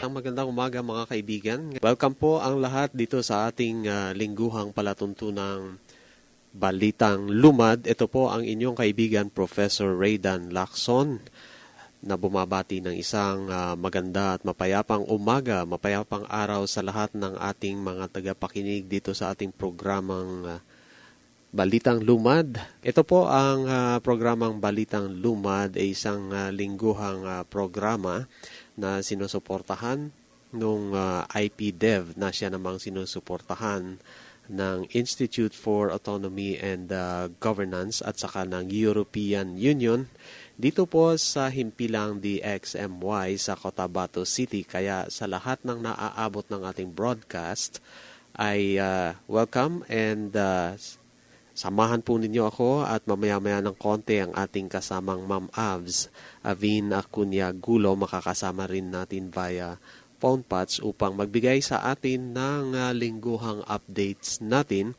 Magandang umaga mga kaibigan. Welcome po ang lahat dito sa ating lingguhang palatuntunang Balitang Lumad. Ito po ang inyong kaibigan, Professor Raydan Lacson, na bumabati ng isang maganda at mapayapang umaga, mapayapang araw sa lahat ng ating mga tagapakinig dito sa ating programang Balitang Lumad. Ito po ang programang Balitang Lumad ay isang lingguhang programa na sinusuportahan nung IPDev na siya namang sinusuportahan ng Institute for Autonomy and Governance at saka ng European Union dito po sa himpilang DXMY sa Cotabato City. Kaya sa lahat ng naaabot ng ating broadcast ay welcome and samahan po ninyo ako at mamaya-maya ng konti ang ating kasamang Ma'am Avin Acuña Gulo. Makakasama rin natin via phone patch upang magbigay sa atin ng lingguhang updates natin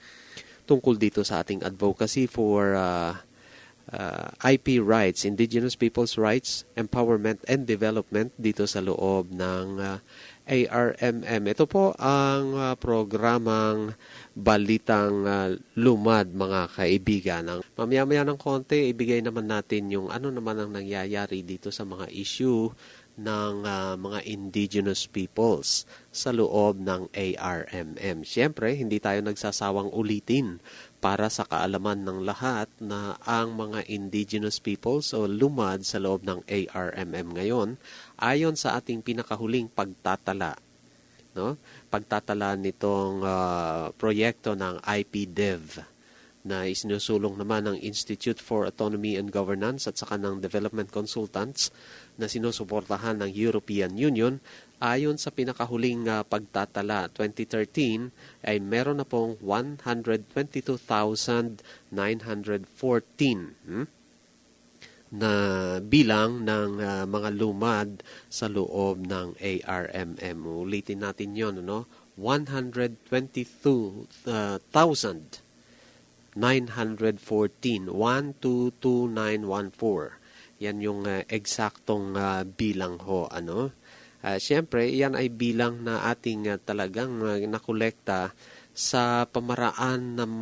tungkol dito sa ating advocacy for IP rights, Indigenous Peoples' Rights, Empowerment and Development dito sa loob ng ARMM. Ito po ang programang Balitang Lumad mga kaibigan. Mamaya-maya ng konti, ibigay naman natin yung ano naman ang nangyayari dito sa mga issue ng mga indigenous peoples sa loob ng ARMM. Siyempre, hindi tayo nagsasawang ulitin para sa kaalaman ng lahat na ang mga indigenous peoples o lumad sa loob ng ARMM ngayon, ayon sa ating pinakahuling pagtatala, no? Pagtatala nitong proyekto ng IPDev na isinusulong naman ng Institute for Autonomy and Governance at saka ng Development Consultants na sinusuportahan ng European Union. Ayon sa pinakahuling pagtatala 2013 ay meron na pong 122,914 na bilang ng mga lumad sa loob ng ARMM. Ulitin natin yon, no? 122,914, 122,914. Yan yung eksaktong bilang ho, ano? Siyempre, yan ay bilang na ating talagang nakolekta sa pamaraan ng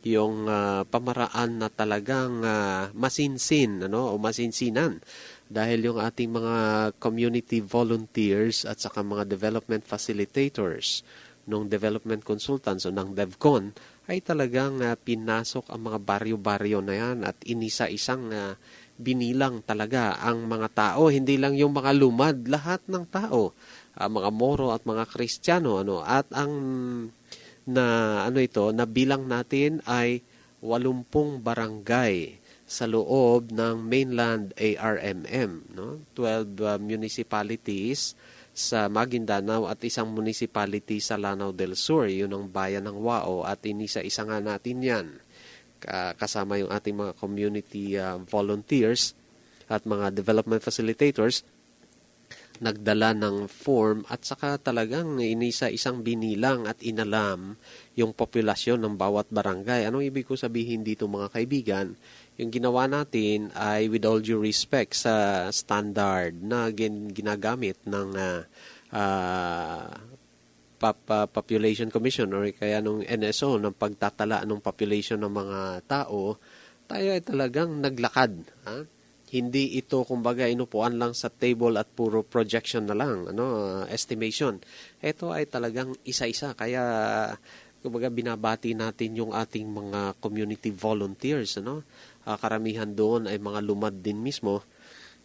yung pamaraan na talagang masinsin, o masinsinan. Dahil yung ating mga community volunteers at saka mga development facilitators ng development consultants o ng DevCon ay talagang pinasok ang mga baryo-baryo na yan at inisa-isang binilang talaga ang mga tao, hindi lang yung mga lumad, lahat ng tao, mga Moro at mga Kristiyano, at ang na bilang natin ay 80 barangay sa loob ng mainland ARMM, no? 12 municipalities sa Maguindanao at isang municipality sa Lanao del Sur, yun ang bayan ng Wao, at inisa-isa nga natin yan. Kasama yung ating mga community volunteers at mga development facilitators, nagdala ng form at saka talagang inisa-isang binilang at inalam yung populasyon ng bawat barangay. Anong ibig ko sabihin dito mga kaibigan? Yung ginawa natin ay with all due respect sa standard na ginagamit ng Population Commission or kaya nung NSO ng pagtatala ng population ng mga tao, tayo ay talagang naglakad. Hindi ito kumbaga inupuan lang sa table at puro projection na lang, estimation. Ito ay talagang isa-isa. Kaya kumbaga binabati natin yung ating mga community volunteers, karamihan doon ay mga lumad din mismo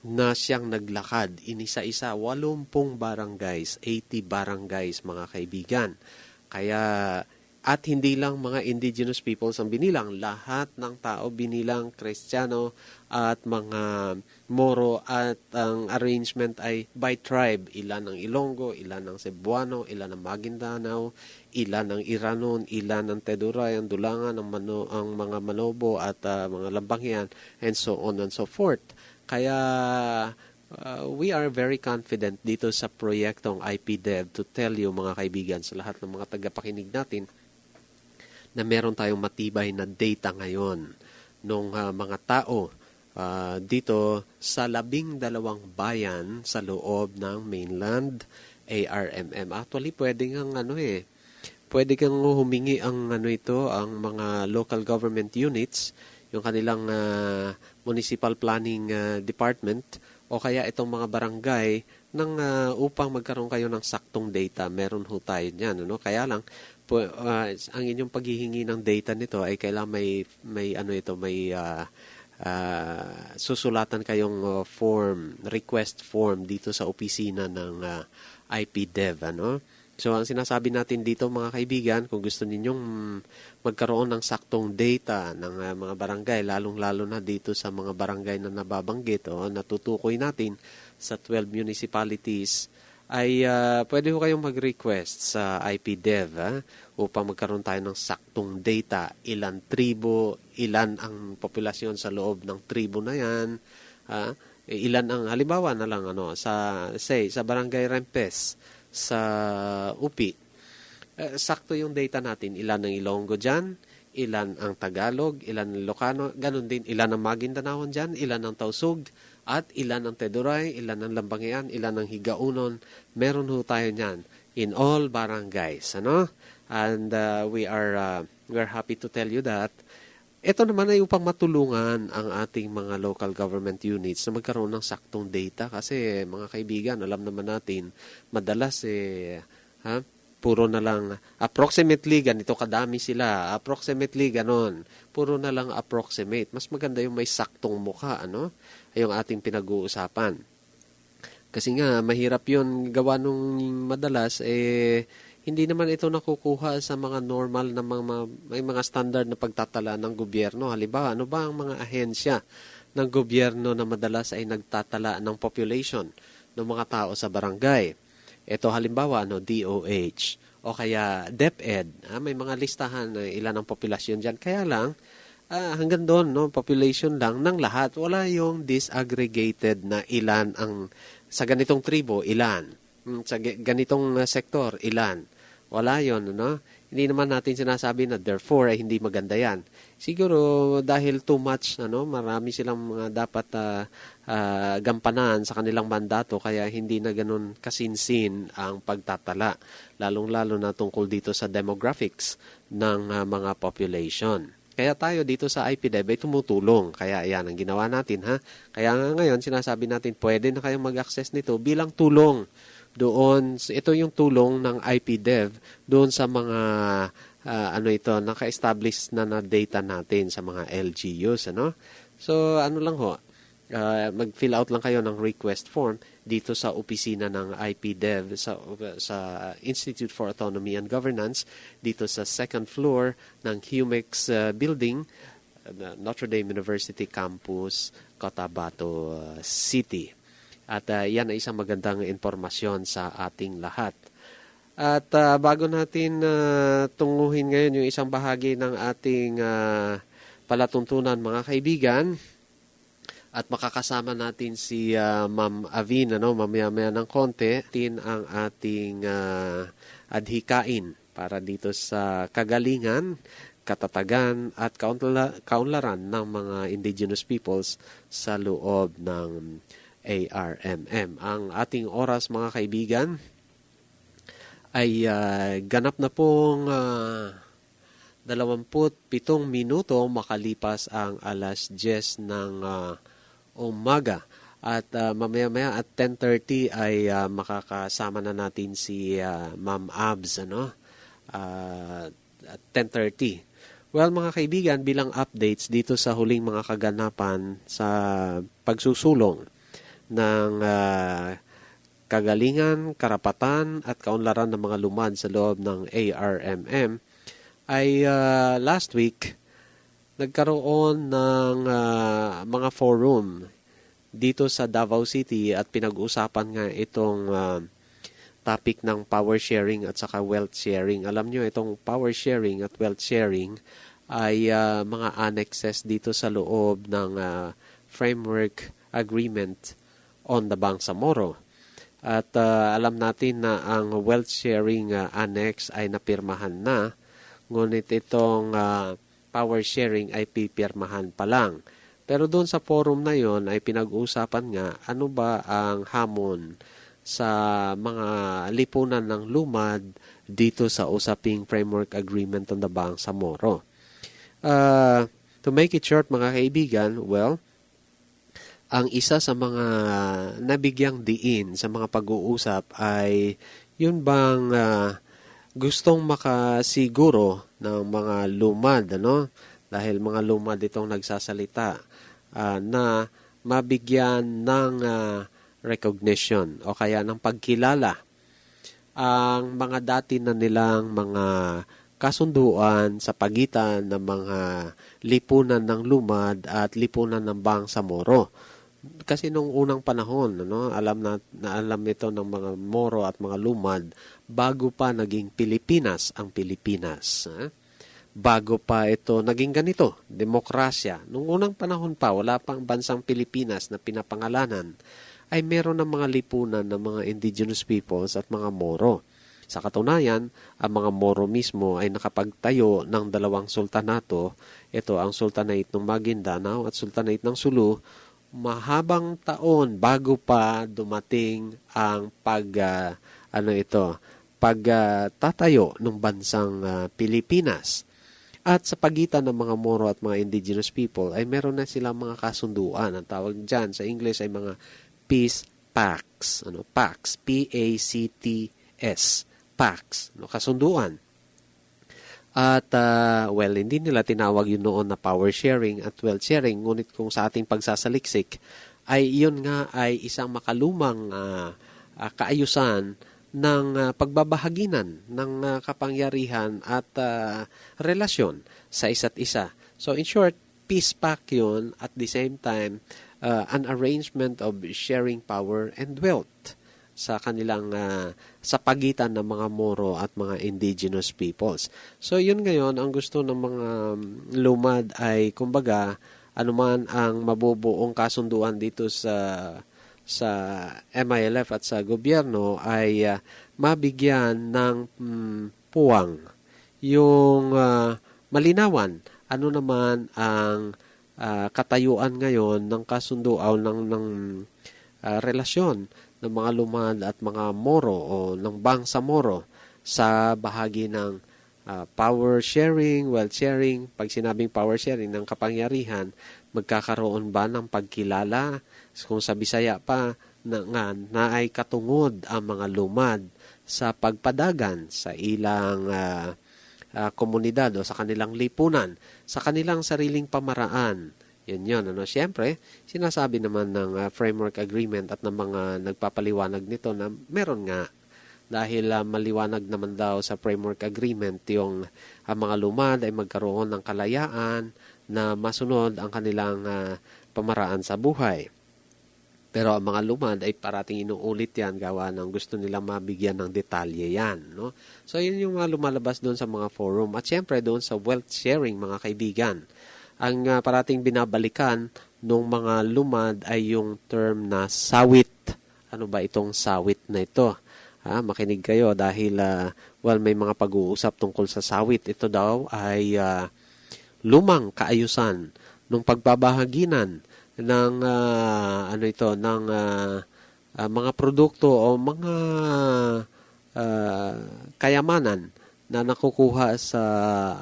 na siyang naglakad, inisa-isa, 80 barangays, 80 barangays mga kaibigan. Kaya, at hindi lang mga indigenous peoples ang binilang, lahat ng tao binilang, Kristiyano at mga Moro, at ang arrangement ay by tribe, ilan ng Ilonggo, ilan ng Cebuano, ilan ng Maguindanao, ilan ng Iranon, ilan ng Teduray, ang Dulangan, ang mga Manobo at mga Lambangyan, and so on and so forth. Kaya we are very confident dito sa proyektong IPDev to tell you mga kaibigan, sa lahat ng mga tagapakinig natin, na meron tayong matibay na data ngayon ng mga tao dito sa 12 bayan sa loob ng mainland ARMM. Actually, pwede kang humingi ang ang mga local government units, yung kanilang municipal planning department o kaya itong mga barangay upang magkaroon kayo ng saktong data. Meron ho tayo niyan, ano? Kaya lang ang inyong paghihingi ng data nito ay kailangan may susulatan kayong request form dito sa opisina ng IPDev, ano? So, ang sinasabi natin dito mga kaibigan, kung gusto ninyong magkaroon ng saktong data ng mga barangay, lalong-lalo na dito sa mga barangay na nababanggit o natutukoy natin sa 12 municipalities, ay pwede ho kayong mag-request sa IPDev upang magkaroon tayo ng saktong data. Ilan tribo, ilan ang populasyon sa loob ng tribo na yan, ilan ang, halimbawa na lang, sa Barangay Rempes, sa UPI, sakto yung data natin. Ilan ang Ilonggo dyan, ilan ang Tagalog, ilan ang Ilocano, ganun din, ilan ang Maguindanao dyan, ilan ang Tausug, at ilan ang Teduray, ilan ang Lambangian, ilan ang Higaunon. Meron ho tayo niyan in all barangays, ano? And we're happy to tell you that ito naman ay upang matulungan ang ating mga local government units na magkaroon ng saktong data kasi mga kaibigan, alam naman natin, madalas puro na lang approximately ganito kadami sila, approximately ganon, puro na lang approximate. Mas maganda yung may saktong mukha, ano? Ay yung ating pinag-uusapan. Kasi nga, mahirap yun gawa nung madalas, hindi naman ito nakukuha sa mga normal na may mga standard na pagtatala ng gobyerno. Halimbawa, ano ba ang mga ahensya ng gobyerno na madalas ay nagtatala ng population ng mga tao sa barangay? Ito halimbawa, DOH o kaya DepEd. May mga listahan na ilan ang populasyon dyan. Kaya lang, hanggang doon, population lang ng lahat. Wala yung disaggregated na ilan ang sa ganitong tribo, ilan. Sa ganitong sektor, ilan. Wala yon, no? Hindi naman natin sinasabi na therefore ay hindi maganda yan. Siguro dahil too much, marami silang dapat gampanan sa kanilang mandato kaya hindi na ganun kasinsin ang pagtatala. Lalong-lalo na tungkol dito sa demographics ng mga population. Kaya tayo dito sa IPDev ay tumutulong. Kaya yan ang ginawa natin, ha? Kaya nga ngayon sinasabi natin pwede na kayong mag-access nito bilang tulong. Doon, ito yung tulong ng IPDev doon sa mga naka-establish na data natin sa mga LGUs, ano? So, lang ho, mag-fill out lang kayo ng request form dito sa opisina ng IPDev sa Institute for Autonomy and Governance dito sa second floor ng HUMEX building, Notre Dame University Campus, Cotabato City. At yan ay isang magandang impormasyon sa ating lahat. At bago natin tunguhin ngayon yung isang bahagi ng ating palatuntunan mga kaibigan, at makakasama natin si Ma'am Avin, mamaya-maya ng konti, ang ating adhikain para dito sa kagalingan, katatagan at kaunlaran ng mga indigenous peoples sa loob ng ARMM. Ang ating oras mga kaibigan ay ganap na pong 27 minuto makalipas ang alas 10 ng umaga. At mamaya-maya at 10:30 ay makakasama na natin si Ma'am Abs, at 10:30. Well, mga kaibigan, bilang updates dito sa huling mga kaganapan sa pagsusulong ng kagalingan, karapatan at kaunlaran ng mga lumad sa loob ng ARMM ay last week nagkaroon ng mga forum dito sa Davao City at pinag-usapan nga itong topic ng power sharing at saka wealth sharing. Alam nyo, itong power sharing at wealth sharing ay mga annexes dito sa loob ng framework agreement on the Bangsamoro. At alam natin na ang wealth sharing annex ay napirmahan na, ngunit itong power sharing ay pipirmahan pa lang. Pero doon sa forum na yon ay pinag-uusapan nga ano ba ang hamon sa mga lipunan ng lumad dito sa usaping Framework Agreement on the Bangsamoro. To make it short mga kaibigan, well, ang isa sa mga nabigyang diin sa mga pag-uusap ay yun bang gustong makasiguro ng mga lumad, ano? Dahil mga lumad itong nagsasalita na mabigyan ng recognition o kaya ng pagkilala ang mga dati na nilang mga kasunduan sa pagitan ng mga lipunan ng lumad at lipunan ng Bangsamoro. Kasi nung unang panahon, alam nito ng mga Moro at mga lumad bago pa naging Pilipinas ang Pilipinas. Bago pa ito naging ganito, demokrasya. Nung unang panahon pa, wala pang bansang Pilipinas na pinapangalanan, ay meron ng mga lipunan ng mga indigenous peoples at mga Moro. Sa katunayan, ang mga Moro mismo ay nakapagtayo ng dalawang sultanato. Ito ang Sultanate ng Maguindanao at Sultanate ng Sulu, mahabang taon bago pa dumating ang pagtatayo ng bansang Pilipinas. At sa pagitan ng mga Moro at mga indigenous people ay meron na silang mga kasunduan. Ang tawag dyan sa English ay mga peace pacts. Pacts. P-A-C-T-S. Pacts. Kasunduan. At, hindi nila tinawag yun noon na power sharing at wealth sharing. Ngunit kung sa ating pagsasaliksik, ay yun nga ay isang makalumang kaayusan ng pagbabahaginan ng kapangyarihan at relasyon sa isa't isa. So in short, peace pact yun, at the same time, an arrangement of sharing power and wealth sa kanilang sa pagitan ng mga Moro at mga indigenous peoples. So yun ngayon, ang gusto ng mga lumad ay kumbaga anuman ang mabubuong kasunduan dito sa MILF at sa gobyerno ay mabigyan ng puwang yung malinawan ano naman ang katayuan ngayon ng kasunduan ng relasyon ng mga lumad at mga Moro o ng Bangsamoro sa bahagi ng power sharing, wealth sharing. Pag sinabing power sharing ng kapangyarihan, magkakaroon ba ng pagkilala? Kung sa Bisaya pa, na ay katungod ang mga lumad sa pagpadagan sa ilang komunidad o sa kanilang lipunan, sa kanilang sariling pamaraan. Yun. Siyempre, sinasabi naman ng framework agreement at ng mga nagpapaliwanag nito na meron nga. Dahil maliwanag naman daw sa framework agreement yung mga lumad ay magkaroon ng kalayaan na masunod ang kanilang pamaraan sa buhay. Pero ang mga lumad ay parating inuulit yan gawa ng gusto nilang mabigyan ng detalye yan. No? So yun yung lumalabas doon sa mga forum. At syempre doon sa wealth sharing mga kaibigan. Ang parating binabalikan ng mga lumad ay yung term na sawit. Ano ba itong sawit na ito? Makinig kayo dahil may mga pag-uusap tungkol sa sawit. Ito daw ay lumang kaayusan ng pagbabahaginan ng mga produkto o mga kayamanan na nakukuha sa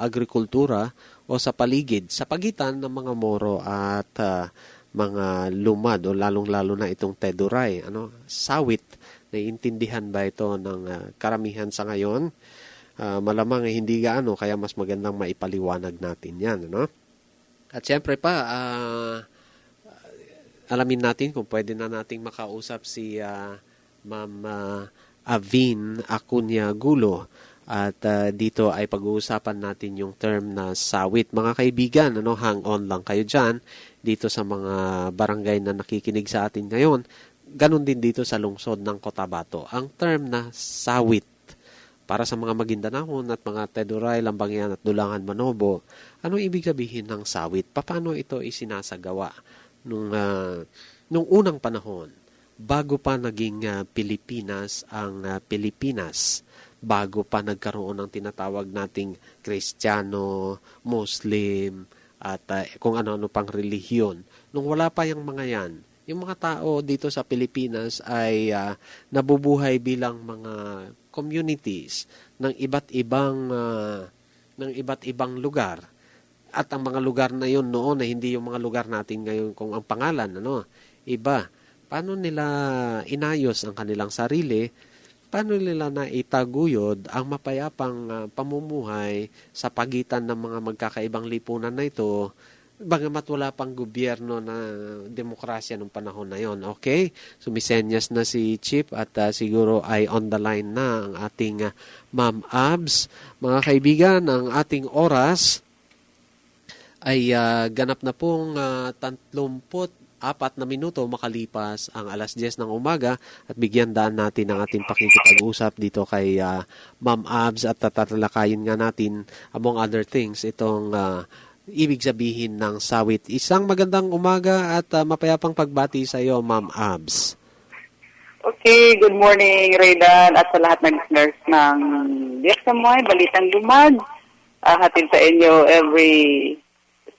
agrikultura o sa paligid sa pagitan ng mga Moro at mga lumad o lalong-lalo na itong Teduray. Sawit. Naiintindihan ba ito ng karamihan sa ngayon? Malamang hindi gaano, kaya mas magandang maipaliwanag natin yan. At syempre pa, alamin natin kung pwede na nating makausap si Ma'am Avin Acuña Gulo. At dito ay pag-uusapan natin yung term na sawit. Mga kaibigan, hang on lang kayo dyan dito sa mga barangay na nakikinig sa atin ngayon. Ganon din dito sa lungsod ng Cotabato. Ang term na sawit para sa mga Maguindanao at mga Teduray, Lambangian at Dulangan Manobo, ano ibig sabihin ng sawit? Paano ito isinasagawa nung unang panahon bago pa naging Pilipinas ang Pilipinas, bago pa nagkaroon ng tinatawag nating Kristiyano, Muslim, at kung ano-ano pang relihiyon. Nung wala pa yung mga yan, yung mga tao dito sa Pilipinas ay nabubuhay bilang mga communities ng iba't ibang lugar. At ang mga lugar na yun noon ay hindi yung mga lugar natin ngayon kung ang pangalan iba. Paano nila inayos ang kanilang sarili? Paano nila naitaguyod ang mapayapang pamumuhay sa pagitan ng mga magkakaibang lipunan na ito, bagamat wala pang gobyerno na demokrasya nung panahon na yon. Okay? Sumisenyas na si Chip at siguro ay on the line na ang ating Ma'am Abs. Mga kaibigan, ang ating oras ay ganap na pong 34 na minuto makalipas ang alas 10 ng umaga at bigyan daan natin ang ating pakikipag-usap dito kay Ma'am Abs at tatalakayin nga natin among other things itong ibig sabihin ng sawit. Isang magandang umaga at mapayapang pagbati sa iyo, Ma'am Abs. Okay, good morning, Raydan, at sa lahat ng listeners ng DXMY, Balitang Lumad. Hatid sa inyo every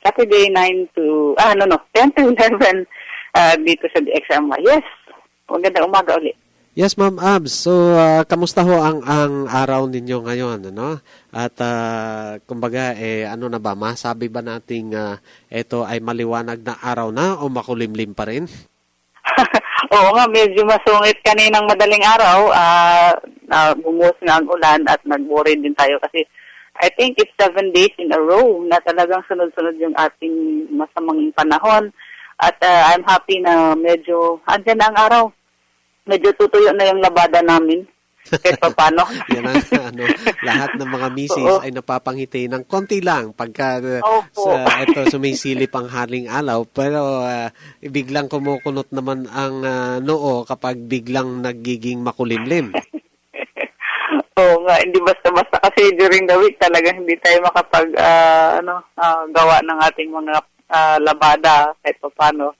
Saturday 10 to 11 dito sa DXMY. Yes, magandang umaga ulit. Yes, Ma'am Abs. So, kamusta ho ang araw ninyo ngayon, ano? At kumbaga ano na ba, masabi ba nating ito ay maliwanag na araw na o makulimlim pa rin? Oo nga, medyo masungit kaninang madaling araw. Bumuhos nga ang ulan at nag-worry din tayo kasi I think it's 7 days in a row na talagang sunod-sunod yung ating masamang panahon. At I'm happy na medyo andyan na ang araw. Medyo tutuyo na yung labada namin. Kahit pa paano. Yan ang lahat ng mga misis ay napapangiti ng konti lang pagka ito sumisilip ang haling alaw. Pero biglang kumukunot naman ang noo kapag biglang nagiging makulimlim. Oo nga, hindi basta-basta kasi during the week talaga hindi tayo makapag gawa ng ating mga labada kahit pa paano.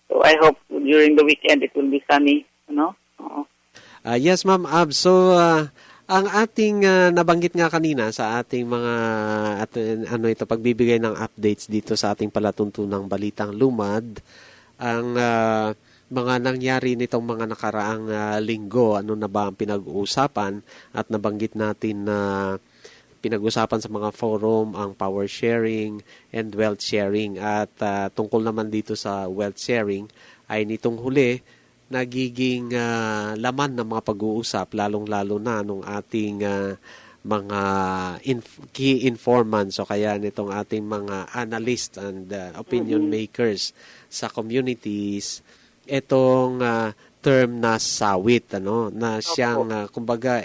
So I hope during the weekend it will be sunny, Oo. Yes, Ma'am Ab. So ang ating nabanggit nga kanina sa ating mga pagbibigay ng updates dito sa ating palatuntunang Balitang Lumad, ang mga nangyari nitong mga nakaraang linggo, ano na ba ang pinag-uusapan at nabanggit natin na pinag-usapan sa mga forum ang power sharing and wealth sharing at tungkol naman dito sa wealth sharing ay nitong huli nagiging laman ng mga pag-uusap lalong-lalo na nung ating mga key informants o kaya nitong ating mga analysts and opinion makers sa communities itong term na sawit na siyang kumbaga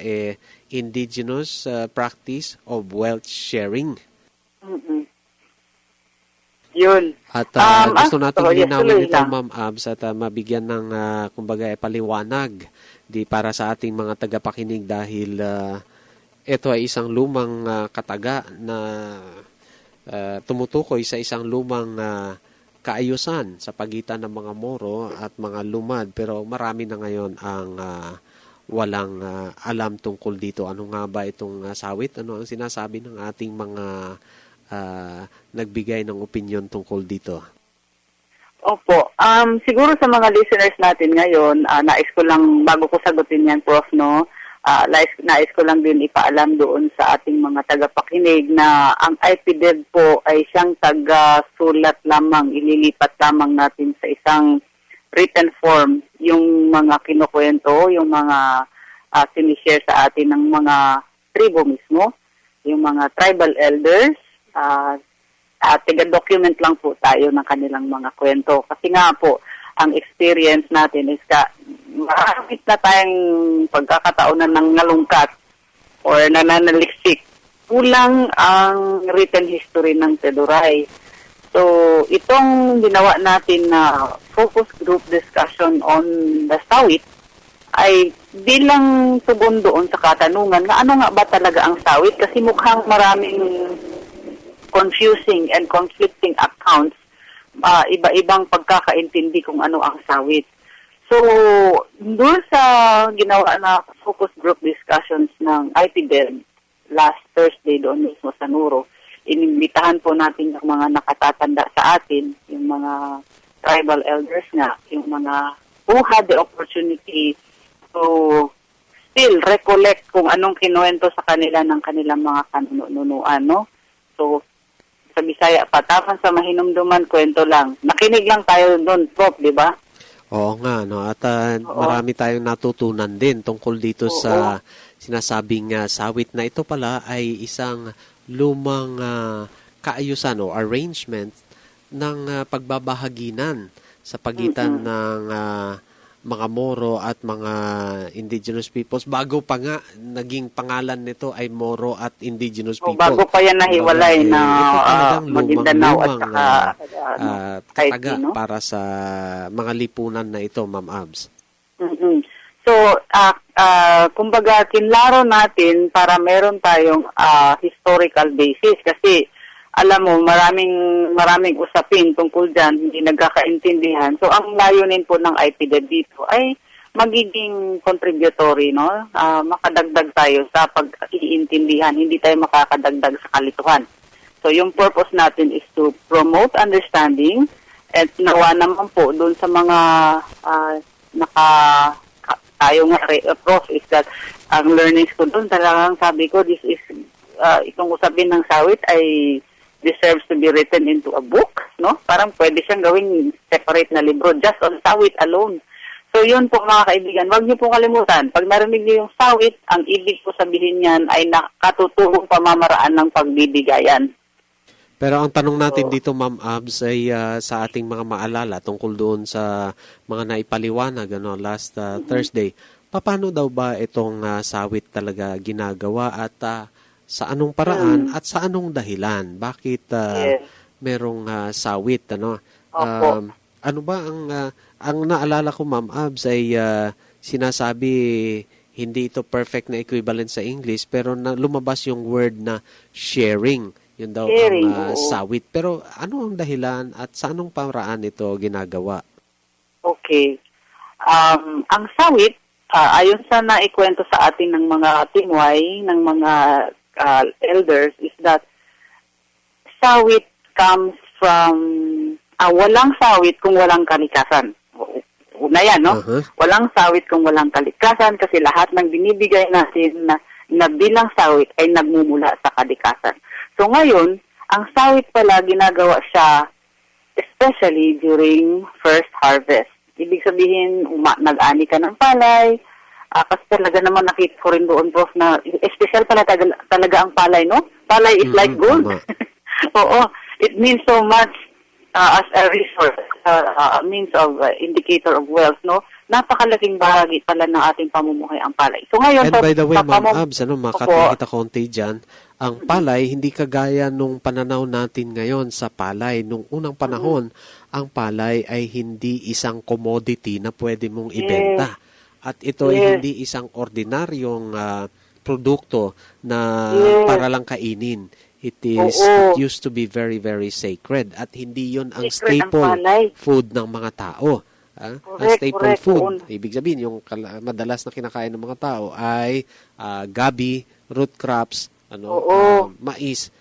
indigenous practice of wealth sharing. Mm-hmm. Yun. At gusto natin linawin ito, Ma'am Abs, at mabigyan ng kumbaga paliwanag para sa ating mga tagapakinig dahil ito ay isang lumang kataga na tumutukoy sa isang lumang kaayusan sa pagitan ng mga Moro at mga Lumad, pero marami na ngayon ang walang alam tungkol dito. Ano nga ba itong sawit? Ano ang sinasabi ng ating mga nagbigay ng opinion tungkol dito? Opo. Siguro sa mga listeners natin ngayon, nais ko lang, bago ko sagutin yan, Prof, nais ko lang din ipaalam doon sa ating mga tagapakinig na ang IPDEV po ay siyang taga-sulat lamang, ililipat lamang natin sa isang written form yung mga kinukwento, yung mga sinishare sa atin ng mga tribo mismo, yung mga tribal elders, tiga-document lang po tayo ng kanilang mga kwento. Kasi nga po, ang experience natin is maramit na tayong pagkakataonan ng nalungkat or nananaliksik. Kulang ang written history ng Teduray. So, itong ginawa natin na focus group discussion on the sawit ay bilang tugon doon sa katanungan na ano nga ba talaga ang sawit? Kasi mukhang maraming confusing and conflicting accounts, iba-ibang pagkakaintindi kung ano ang sawit. So, doon sa ginawa na focus group discussions ng IPDEV last Thursday doon mismo sa Nuro, inimbitahan po natin yung mga nakatatanda sa atin, yung mga tribal elders nga, yung mga who had the opportunity to still recollect kung anong kinuwento sa kanila ng kanilang mga kanunuan, no? So, sa Bisaya pa, tapos sa mahinumduman, kwento lang. Nakinig lang tayo doon, Prof, di ba? Oo nga, no? At marami tayong natutunan din tungkol dito sa sinasabing sawit na ito pala ay isang lumang kaayusan o arrangement ng pagbabahaginan sa pagitan ng mga Moro at mga indigenous peoples. Bago pa nga, naging pangalan nito ay Moro at indigenous people. Bago pa yan nahiwalay na Maguindanao at saka kataga no? para sa mga lipunan na ito, Ma'am Abs. Mm-hmm. So, kumbaga, kinlaro natin para meron tayong historical basis kasi alam mo, maraming usapin tungkol dyan, hindi nagkakaintindihan. So, ang layunin po ng IPDED dito ay magiging contributory, no? Makadagdag tayo sa pag-iintindihan, hindi tayo makakadagdag sa kalituhan. So, yung purpose natin is to promote understanding at nawa naman po doon sa mga tayo nga, Prof, is that ang learnings ko doon, talagang sabi ko, this is, itong usapin ng sawit ay deserves to be written into a book, no? Parang pwede siyang gawing separate na libro just on sawit alone. So yun po mga kaibigan, huwag niyo po kalimutan. Pag narinig niyo yung sawit, ang ibig po sabihin niyan ay nakatutulong pamamaraan ng pagbibigayan. Pero ang tanong natin dito, Ma'am Abs, ay sa ating mga maalala tungkol doon sa mga naipaliwanag last Thursday. Paano daw ba itong sawit talaga ginagawa at sa anong paraan at sa anong dahilan? Bakit merong sawit? Ano ba ang naalala ko, Ma'am Abs, ay sinasabi hindi ito perfect na equivalent sa English pero lumabas yung word na sharing. Yun daw ang sawit. Pero ano ang dahilan at sa anong paraan ito ginagawa? Okay. Ang sawit, ayon sa naikwento sa atin ng mga tingway, ng mga elders, is that sawit comes from, walang sawit kung walang kalikasan. Una yan, no? Walang sawit kung walang kalikasan kasi lahat ng binibigay natin na bilang sawit ay nagmumula sa kalikasan. So ngayon, ang sawit pala ginagawa siya especially during first harvest. Ibig sabihin, nag-ani ka ng palay, kasi talaga naman nakita ko rin doon, Prof, na special pala talaga ang palay, no? Palay is like gold. Oo, it means so much as a resource, means of indicator of wealth, no? Napakalaking bahagi pala ng ating pamumuhay ang palay. So ngayon, and by the way, Ma'am Abs, makatulong kita konti dyan, ang palay, hindi kagaya nung pananaw natin ngayon sa palay. Nung unang panahon, ang palay ay hindi isang commodity na pwede mong ibenta. At ito ay hindi isang ordinaryong produkto na para lang kainin. It used to be very, very sacred. At hindi yon ang staple food ng mga tao. Ang staple food, ibig sabihin, yung madalas na kinakain ng mga tao ay gabi, root crops, mais,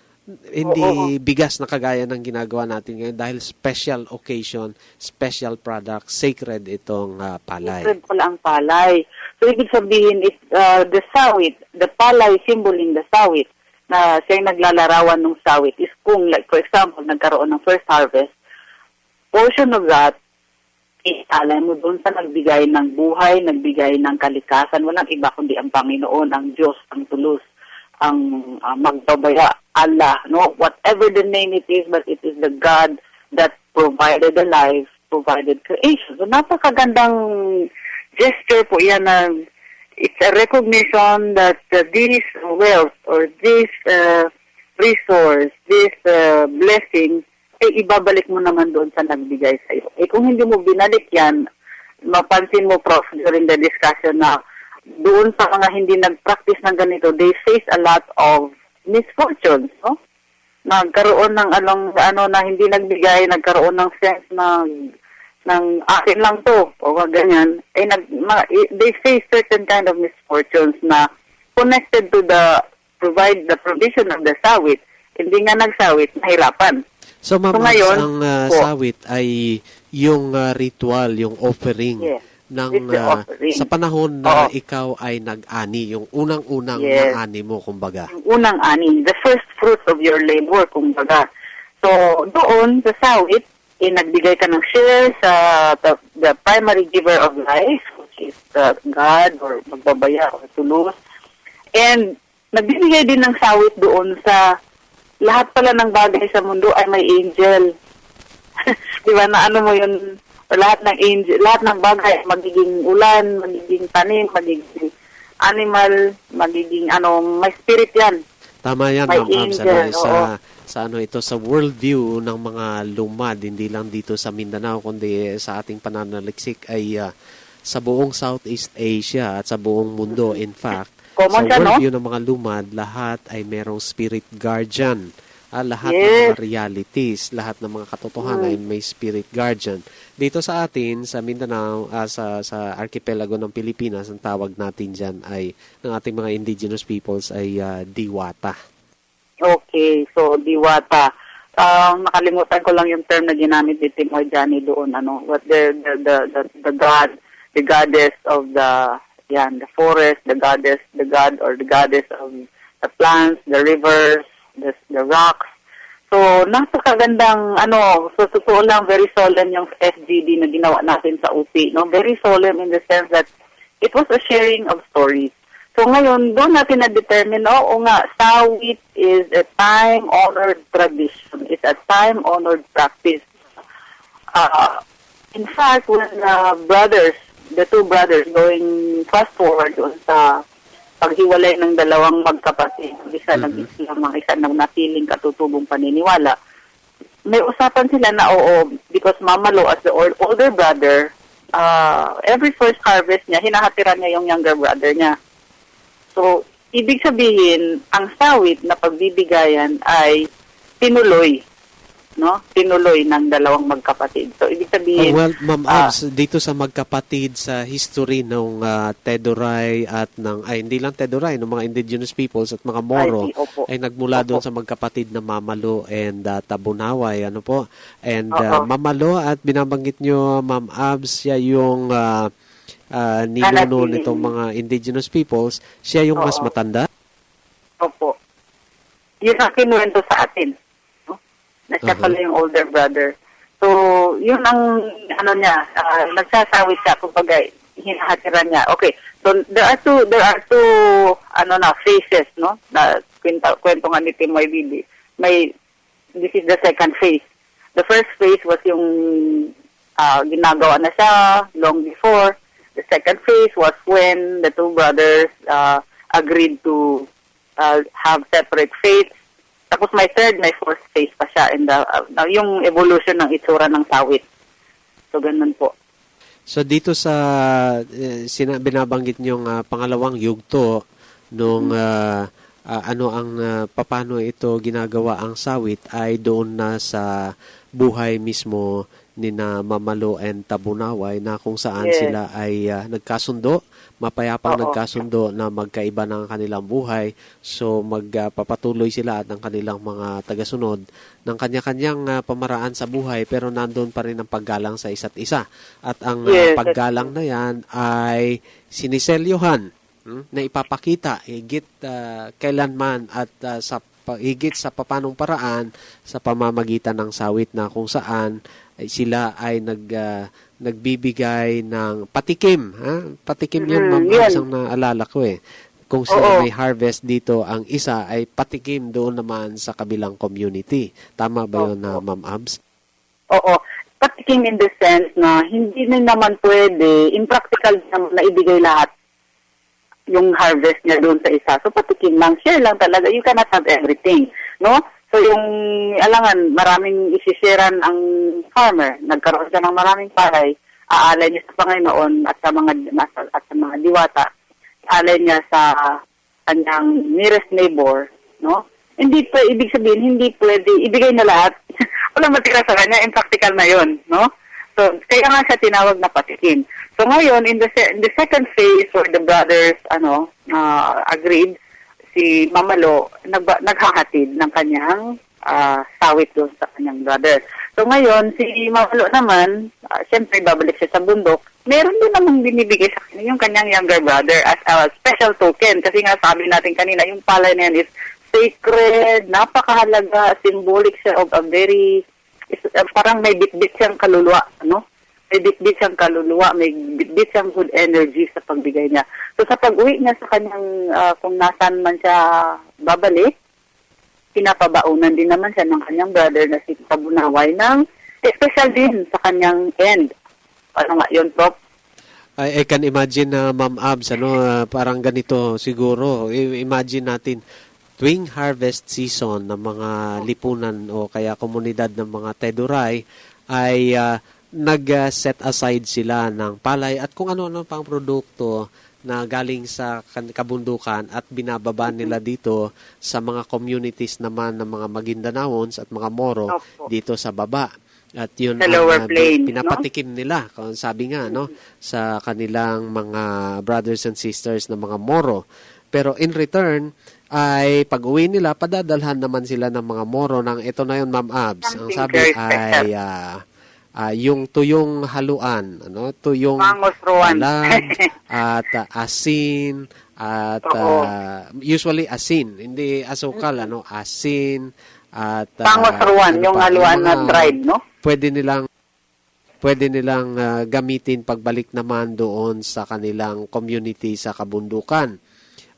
hindi bigas na kagaya ng ginagawa natin ngayon dahil special occasion, special product, sacred itong palay. Sacred pala ang palay. So, ibig sabihin, the sawit, the palay symbol in the sawit, na siyang naglalarawan ng sawit is kung, like, for example, nagkaroon ng first harvest, portion of that, alay mo doon sa nagbigay ng buhay, nagbigay ng kalikasan, walang iba kundi ang Panginoon, ang Diyos, ang Tulos, ang magbabaya, Allah, no? Whatever the name it is, but it is the God that provided the life, provided creation. So, napakagandang gesture po yan na it's a recognition that this wealth or this resource, this blessing, ay ibabalik mo naman doon sa nagbigay sa iyo. Kung hindi mo binalik yan, mapansin mo, Prof, during the discussion na doon sa mga hindi nag-practice ng ganito, they face a lot of misfortunes, no? Nagkaroon ng na hindi nagbigay, nagkaroon ng sense ng akin lang to, o ganyan, they face certain kind of misfortunes na connected to the provision of the sawit, hindi nga nagsawit, nahirapan. So, Ma'am, So, ngayon, ang po, sawit ay yung ritual, yung offering yes, ng it's the offering. sa panahon na Oo. ikaw ay nag-ani, yung unang-unang Yes. na-ani mo, kumbaga. Yung unang ani, the first fruits of your labor, kumbaga. So, doon sa sawit, nagbigay ka ng share sa the primary giver of life, which is God or magbabaya or tulos. And nagbibigay din ng sawit doon sa lahat pala ng bagay sa mundo ay may angel. Di ba, na ano mo yun, lahat ng angel, lahat ng bagay, magiging ulan, magiging tanim, magiging animal, magiging may spirit yan. Tama yan, May Ma'am Abs. angel, Sa ito, sa worldview ng mga lumad, hindi lang dito sa Mindanao, kundi sa ating pananaliksik ay sa buong Southeast Asia at sa buong mundo. In fact, Common sa siya, no? worldview ng mga lumad, lahat ay merong spirit guardian. Lahat ng Yes. mga realities, lahat ng mga katotohanan ay may spirit guardian. Dito sa atin, sa Mindanao, sa archipelago ng Pilipinas, ang tawag natin dyan ay, ng ating mga indigenous peoples ay diwata. Okay, so diwata. Nakalimutan ko lang yung term na ginamit ni Timoy Johnny doon, what the god, the goddess of the forest, the god or the goddess of the plants, the rivers, the rocks. So, napakagandang, so totoo lang, very solemn yung SGD na ginawa natin sa UP, no? Very solemn in the sense that it was a sharing of stories. So, ngayon, doon natin na-determine, oo nga, sawit is a time-honored tradition. It's a time-honored practice. In fact, when the two brothers going fast forward doon sa paghiwalay ng dalawang magkapatid, isa nag-Islam, ang isa nang natiling katutubong paniniwala, may usapan sila na oo, because Mama Lo as the older brother, every first harvest niya, hinahatiran niya yung younger brother niya. So, ibig sabihin, ang sawit na pagbibigayan ay tinuloy, no? Tinuloy ng dalawang magkapatid. So, ibig sabihin... Well, Ma'am Abs, dito sa magkapatid sa history ng Tedoray at hindi lang Tedoray, ng mga indigenous peoples at mga Moro, ay nagmula doon sa magkapatid na Mamalo and Tabunaway, And Mamalo, at binabanggit nyo, Ma'am Abs, siya yung ninuno nitong mga indigenous peoples, siya yung mas matanda? Opo. Yun ang kinuwento sa atin. Na siya pala yung older brother. So, yun ang, nagsasawit siya, kumbaga, hinahatiran niya. Okay, so there are two, phases, no? Na kwento nga ni Timoy Bibi. This is the second phase. The first phase was yung ginagawa na siya long before. The second phase was when the two brothers agreed to have separate faiths. Tapos may third, may fourth phase pa siya in yung evolution ng itsura ng sawit. So, ganun po. So, dito sa binabanggit niyong pangalawang yugto nung paano ito ginagawa ang sawit ay doon na sa buhay mismo ni na Mamalo and Tabunaway na kung saan sila ay nagkasundo, mapayapang nagkasundo na magkaiba ng kanilang buhay. So magpapatuloy sila at ang kanilang mga tagasunod ng kanya-kanyang pamaraan sa buhay, pero nandoon pa rin ang paggalang sa isa't isa. At ang paggalang na yan ay siniselyuhan na ipapakita higit kailanman at higit sa papanong paraan sa pamamagitan ng sawit na kung saan sila ay nagbibigay ng patikim. Patikim yun, Ma'am, isang naalala ko Kung sila may harvest dito, ang isa ay patikim doon naman sa kabilang community. Tama ba yun, Ma'am Abs? Oo. Patikim in the sense na hindi na naman pwede, impractical naman na ibigay lahat yung harvest niya doon sa isa. So, patikim lang. Share lang talaga. You cannot have everything. No? So, yung, alangan, maraming isisiran ang farmer. Nagkaroon siya ng maraming palay. Aalay niya sa Panginoon at sa mga diwata. Aalay niya sa kanyang nearest neighbor. No? Ibig sabihin, hindi pwede. Ibigay na lahat. Walang matira sa kanya. Impractical na yun. No? So, kaya nga siya tinawag na patikim. So, ngayon, in the second phase where the brothers, agreed, si Mamalo naghahatid ng kanyang sawit doon sa kanyang brother. So ngayon, si Mamalo naman, siyempre babalik siya sa bundok, meron din namang binibigay sa kanya yung kanyang younger brother as a special token. Kasi nga sabi natin kanina, yung palay na yan is sacred, napakahalaga, symbolic siya of a very, parang may bitbit siyang kaluluwa, no? May bitbit siyang kaluluwa, may bitbit siyang good energy sa pagbigay niya. So sa pag-uwi niya sa kanyang, kung nasaan man siya babalik, pinapabaunan din naman siya ng kanyang brother na si Kabunaway ng special din sa kanyang end. Ano nga yun, Prof? I can imagine na Ma'am Abs, parang ganito siguro. Imagine natin, tuwing harvest season ng mga lipunan o kaya komunidad ng mga Teduray ay nag-set aside sila ng palay at kung ano-ano pang produkto na galing sa kabundukan at binababa nila dito sa mga communities naman ng mga Magindanaons at mga Moro dito sa baba. At yun ang pinapatikim nila, kung sabi nga, no, sa kanilang mga brothers and sisters na mga Moro. Pero in return, ay pag-uwi nila, padadalhan naman sila ng mga Moro ng ito na yun, Ma'am Abs. Ang sabi ay yung tuyong haluan, tuyong alag at asin at usually asin, hindi asukal, asin at pangosruan, yung haluan na dried, no? Pwede nilang gamitin pagbalik naman doon sa kanilang community sa kabundukan.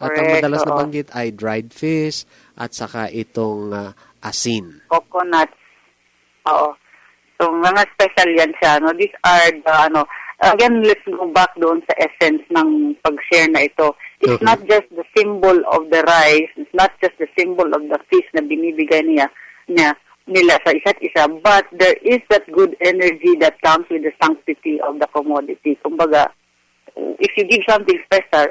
At ang madalas na banggit ay dried fish at saka itong asin. Coconut. Oo. So, mga special yan siya. No? These are the, again, let's go back doon sa essence ng pag-share na ito. It's not just the symbol of the rice, it's not just the symbol of the fish na binibigay nila sa isa't isa, but there is that good energy that comes with the sanctity of the commodity. Kumbaga, if you give something special,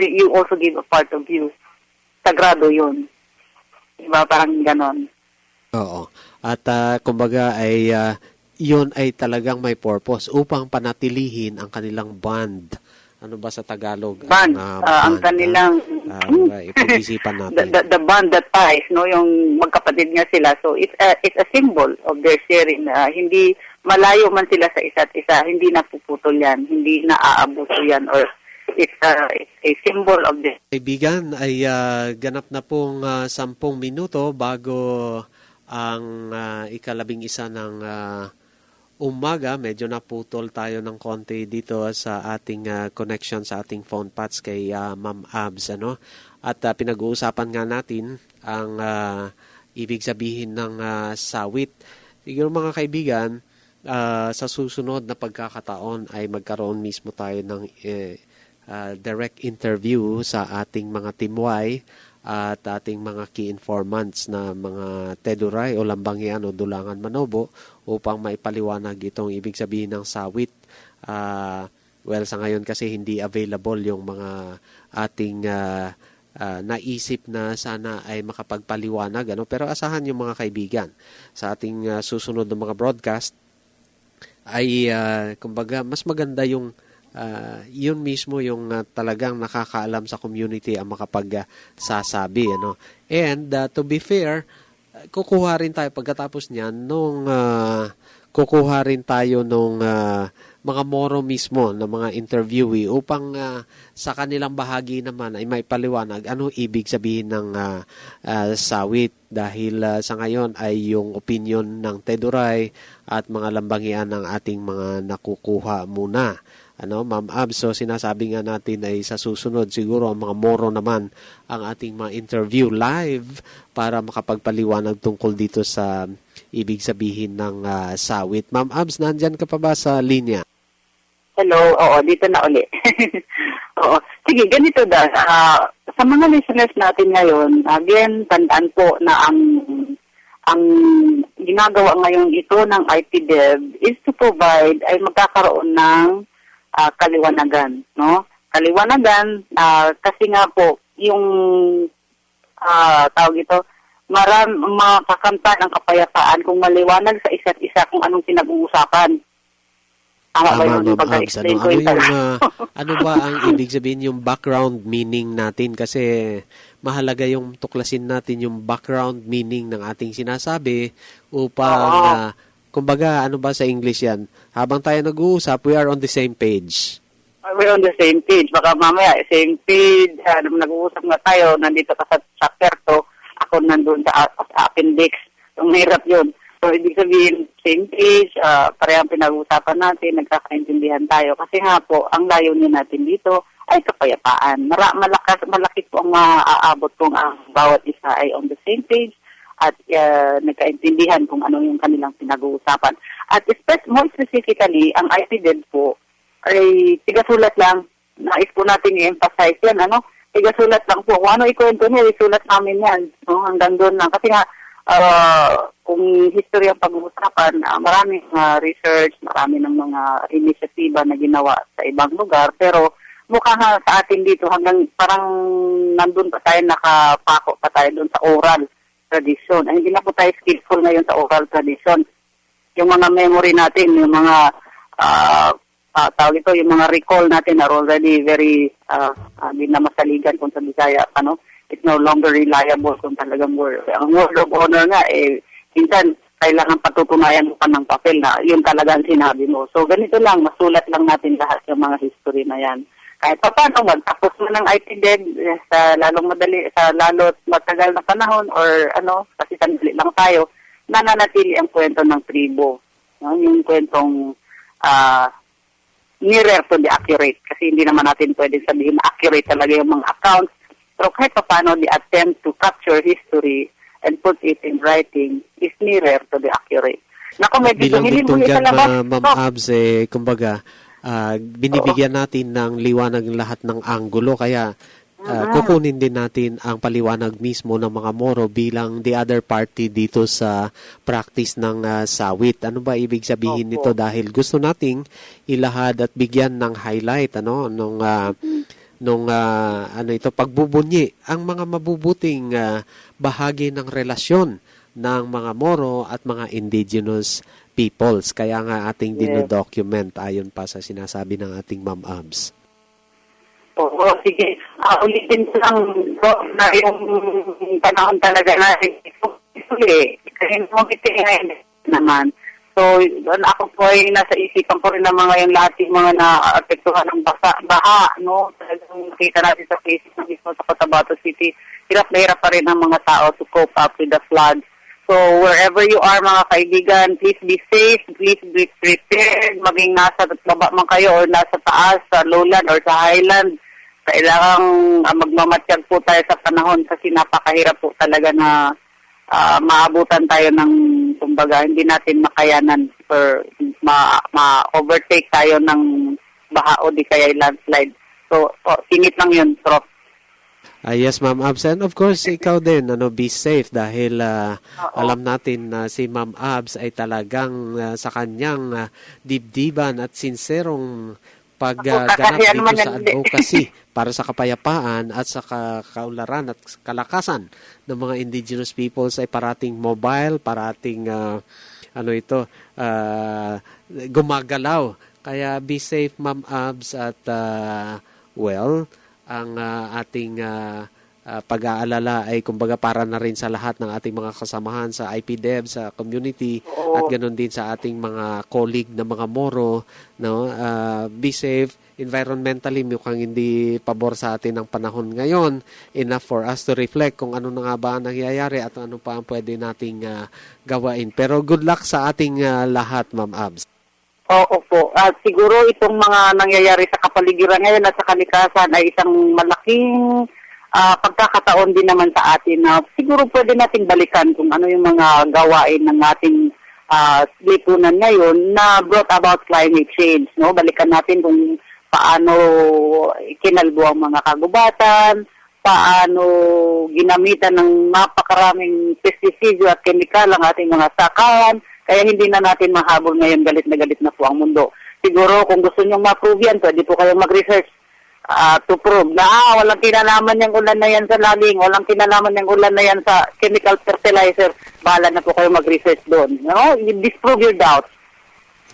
you also give a part of you. Sagrado yun. Diba? Parang ganon. Oo. At kumbaga ay yun ay talagang may purpose upang panatilihin ang kanilang bond. Ano ba sa Tagalog? Bond. Ang kanilang ipag-isipan natin. The bond that ties, no, yung magkapatid nga sila. So it's a symbol of their sharing. Hindi malayo man sila sa isa't isa, hindi napuputol yan, hindi naaabuso yan, or it's a symbol of this. Kaibigan, ay ganap na pong 10 minuto bago ang ika-11 ng umaga. Medyo naputol tayo ng konti dito sa ating connection sa ating phone patch kay Ma'am Abs. At pinag-uusapan nga natin ang ibig sabihin ng sawit. Siguro mga kaibigan, sa susunod na pagkakataon ay magkaroon mismo tayo ng direct interview sa ating mga timway at ating mga key informants na mga Teduray o Lambangian o Dulangan Manobo upang maipaliwanag itong ibig sabihin ng sawit. Well, sa ngayon kasi hindi available yung mga ating naisip na sana ay makapagpaliwanag. Pero asahan yung mga kaibigan sa ating susunod na mga broadcast ay kumbaga mas maganda yung yun mismo yung talagang nakakaalam sa community ang makapagsasabi. And to be fair, kukuha rin tayo pagkatapos niyan kukuha rin tayo nung mga Moro mismo na mga interviewee upang sa kanilang bahagi naman ay may paliwanag ano ibig sabihin ng sawit dahil sa ngayon ay yung opinion ng Teduray at mga Lambangian ng ating mga nakukuha muna. Ma'am Abs, so sinasabi nga natin ay sa susunod siguro ang mga Moro naman ang ating mga interview live para makapagpaliwanag tungkol dito sa ibig sabihin ng sawit. Ma'am Abs, nandyan ka pa ba sa linya? Hello, oo, dito na uli. Oo. Sige, ganito sa mga listeners natin ngayon, again, tandaan po na ang ginagawa ngayon ito ng IPDEV is to provide ay magkakaroon ng kaliwanagan, no? Kaliwanagan kasi nga po yung tawag ito, makakanta ng kapayapaan kung maliwanag sa isa't isa kung anong pinag-uusapan. Tama ba Tama, yung Ma'am Abs. pag-explain ko Ano yung yung, ano ba ang ibig sabihin yung background meaning natin? Kasi mahalaga yung tuklasin natin yung background meaning ng ating sinasabi upang, Oo. kumbaga, ano ba sa English yan? Habang tayo nag-uusap, we are on the same page. We're on the same page. Baka mamaya, same page, nag-uusap nga tayo, nandito ka sa chapter 2, ako nandun sa appendix. Yung mahirap yun. So, ibig sabihin, same page, parehang pinag-uusapan natin, nagkakaintindihan tayo. Kasi nga po, ang layunin natin dito ay kapayapaan. Malaki po ang maaabot kung ang bawat isa ay on the same page at nagkaintindihan kung ano yung kanilang pinag-uusapan. At more specifically, ang IPDED po ay tigasulat lang. Nais po natin i-emphasize yan, tigasulat lang po. Kung ano ikwento niya, isulat namin yan. No? Hanggang doon lang. Kasi nga, kung history ang pag-uusapan, maraming research, marami ng mga inisyatiba na ginawa sa ibang lugar, pero mukha nga sa atin dito hanggang parang nandun pa tayo, nakapako pa tayo doon sa oral tradition. Ay, hindi na po tayo skillful ngayon sa oral tradition. Yung mga memory natin, yung mga tawag ito, yung mga recall natin are already very hindi na masaligan kung sa Bisaya, it's no longer reliable kung talagang ang word of honor nga, minsan kailangan patutunayan mo pa ng papel na yun talaga ang sinabi mo. So, ganito lang, masulat lang natin lahat yung mga history na yan. Kahit pa paano, magtapos mo ng IPDED sa lalot matagal na panahon or kasi sandali lang tayo, nananatili ang kwento ng tribo. No? Yung kwentong nearer to the accurate kasi hindi naman natin pwedeng sabihin na accurate talaga yung mga accounts. Pero kahit pa paano, the attempt to capture history and put it in writing is nearer to the accurate. Naku, medyo Bilang dumilin mo yung dugtungan, sa labas. Ma'am Abs, kumbaga, binibigyan natin ng liwanag lahat ng anggulo, kaya kukunin din natin ang paliwanag mismo ng mga Moro bilang the other party dito sa practice ng sawit. Ano ba ibig sabihin nito? Dahil gusto nating ilahad at bigyan ng highlight nung pagbubunyi ang mga mabubuting bahagi ng relasyon ng mga Moro at mga indigenous peoples. Kaya nga ating dinodocument ayon pa sa sinasabi ng ating Ma'am Abs. Oo, sige. Ulitin ko lang na yung panahon talaga na kasi ngayon naman. So, doon ako po ay nasa isipan ko rin ng mga yung lahat yung mga naapektuhan ng baha, no? Talagang nakita natin sa cases na mismo sa Cotabato City, hirap na hirap pa rin ang mga tao to cope up with the floods. So, wherever you are, mga kaibigan, please be safe, please be prepared, maging nasa baba man kayo or nasa taas, sa lowland or sa highland. Kailangang magmamatyag po tayo sa panahon kasi napakahirap po talaga na maabutan tayo ng, kumbaga, hindi natin makayanan or ma-overtake tayo ng baha o di kaya landslide. So, singit lang yun, Prof. Yes, Ma'am Abs. And of course, ikaw din, be safe dahil alam natin na si Ma'am Abs ay talagang sa kanyang dibdiban at sinserong pagganap dito sa advocacy para sa kapayapaan at sa kaularan at kalakasan ng mga indigenous peoples ay parating mobile, parating gumagalaw. Kaya be safe, Ma'am Abs, at ang ating pag-aalala ay kumbaga para na rin sa lahat ng ating mga kasamahan sa IPDEV, sa community, at ganoon din sa ating mga colleague na mga Moro, no? Be safe. Environmentally, mukhang hindi pabor sa atin ang panahon ngayon. Enough for us to reflect kung ano na nga ba ang nangyayari at ano pa ang pwede nating gawain. Pero good luck sa ating lahat, Ma'am Abs. Oo po. Siguro itong mga nangyayari sa kapaligiran ngayon at sa kalikasan ay isang malaking pagkakataon din naman sa atin na siguro pwede nating balikan kung ano yung mga gawain ng ating lipunan ngayon na brought about climate change. No? Balikan natin kung paano kinalbo ang mga kagubatan, paano ginamitan ng napakaraming pestiside at kemikal ang ating mga sakahan. Kaya hindi na natin mahabol ngayon, galit na po ang mundo. Siguro kung gusto nyo ma-prove yan, pwede po kayong mag-research to prove na walang kinalaman yung ulan na yan sa laging, walang kinalaman yung ulan na yan sa chemical fertilizer. Bahala na po kayo mag-research doon. No? You disprove your doubts.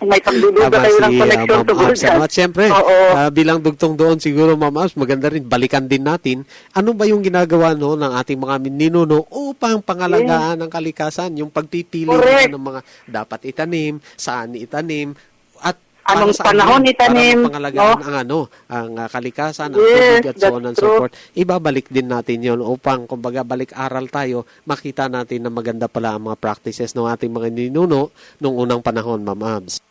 may pagdududa Tama kayo si ng connection Ma'am tungkol Abs. dyan. Ano? At syempre, Oo. bilang dugtong doon siguro, Ma'am Abs, maganda rin, balikan din natin, ano ba yung ginagawa no, ng ating mga ninuno upang pangalagaan ng kalikasan, yung pagpipili Correct. nila ng mga dapat itanim, saan itanim, at Anong para saan panahon yun, itanim, para mapangalagaan no? ang kalikasan, ang Yes, tubig at so that's on and so true. forth. Ibabalik din natin yon upang, kumbaga, balik-aral tayo, makita natin na maganda pala ang mga practices ng ating mga ninuno nung unang panahon, Ma'am Abs.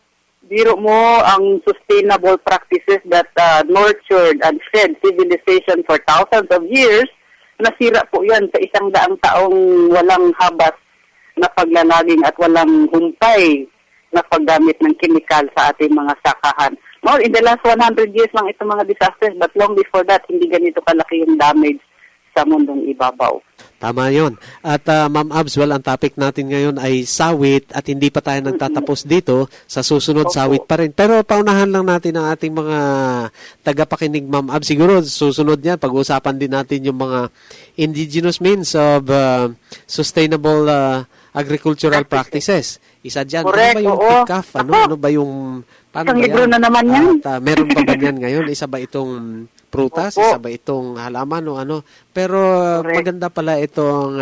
Biro mo ang sustainable practices that nurtured and fed civilization for thousands of years, nasira po yan sa 100 taong walang habas na paglalaging at walang humpay na paggamit ng chemical sa ating mga sakahan. More in the last 100 years lang itong mga disasters, but long before that, hindi ganito kalaki yung damage sa mundong ibabaw. Tama yon. At Ma'am Abs, well, ang topic natin ngayon ay sawit at hindi pa tayo nagtatapos dito. Sa susunod, Opo. sawit pa rin. Pero paunahan lang natin ang ating mga tagapakinig, Ma'am Abs. Siguro, susunod niya, pag-uusapan din natin yung mga indigenous means of sustainable agricultural practices. Isa dyan, Correct, ano ba yung oo. PICAF? Ano ba yung... Paano Isang ba libro yan? na naman yan. At meron pa ba yan ngayon? Isa ba itong prutas? Opo. Isa ba itong halaman o ano? Pero Correct. maganda pala itong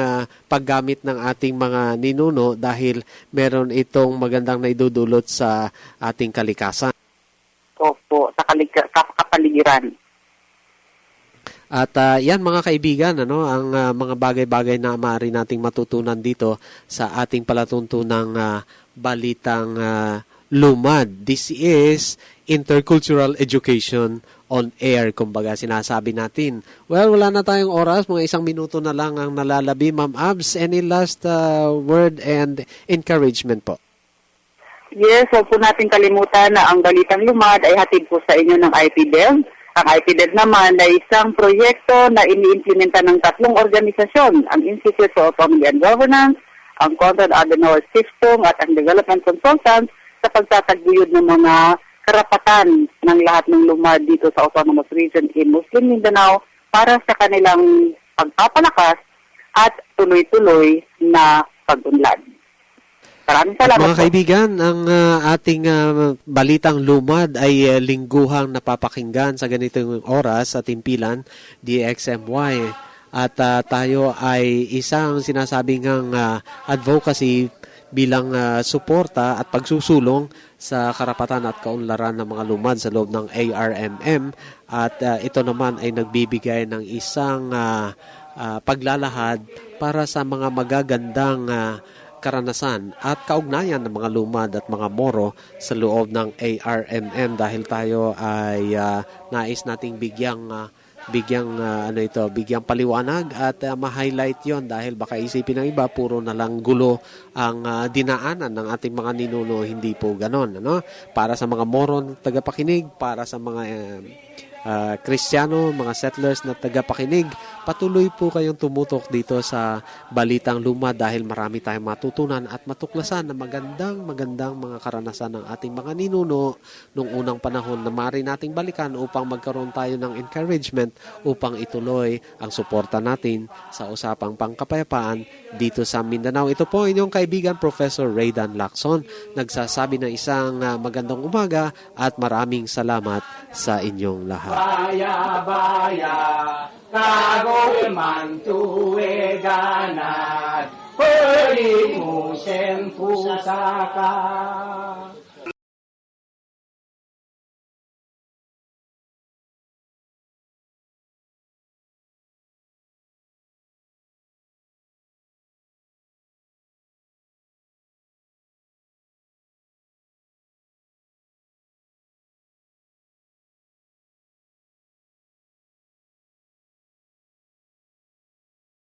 paggamit ng ating mga ninuno dahil meron itong magandang naidudulot sa ating kalikasan. Opo, sa kapaligiran. At yan mga kaibigan, ano, ang mga bagay-bagay na maaari nating matutunan dito sa ating palatuntunang balitang lumad. This is intercultural education on air, kumbaga sinasabi natin. Well, wala na tayong oras, mga 1 minuto na lang ang nalalabi. Ma'am Abs, any last word and encouragement po? Yes, huwag po natin kalimutan na ang Balitang Lumad ay hatid po sa inyo ng IPDEV. Ang IPDEV naman ay isang proyekto na iniimplementa ng 3 organisasyon, ang Institute for Autonomy and Governance, ang Konrad Adenauer Stiftung at ang Development Consultants sa pagtataguyod ng mga karapatan ng lahat ng lumad dito sa Autonomous Region in Muslim Mindanao para sa kanilang pagpapalakas at tuloy-tuloy na pag-unlad. Maraming At salamat mga po. kaibigan, ang ating balitang lumad ay lingguhang napapakinggan sa ganitong oras sa timpilan, DXMY. At tayo ay isang sinasabing advocacy bilang suporta at pagsusulong sa karapatan at kaunlaran ng mga lumad sa loob ng ARMM. At ito naman ay nagbibigay ng isang paglalahad para sa mga magagandang karanasan at kaugnayan ng mga lumad at mga Moro sa loob ng ARMM dahil tayo ay nais nating bigyang paliwanag at ma-highlight yon dahil baka isipin ng iba puro na lang gulo ang dinaanan ng ating mga ninuno, hindi po ganon, ano? Para sa mga Moro na tagapakinig, para sa mga Kristiyano, mga settlers na tagapakinig, patuloy po kayong tumutok dito sa Balitang Lumad dahil marami tayong matutunan at matuklasan na magandang mga karanasan ng ating mga ninuno nung unang panahon na maaari nating balikan upang magkaroon tayo ng encouragement upang ituloy ang suporta natin sa usapang pangkapayapaan dito sa Mindanao. Ito po inyong kaibigan Professor Raydan Lacson, nagsasabi ng isang magandang umaga at maraming salamat sa inyong lahat. Baya, kagoy man tuwe ganat, pwede mo sen pusaka.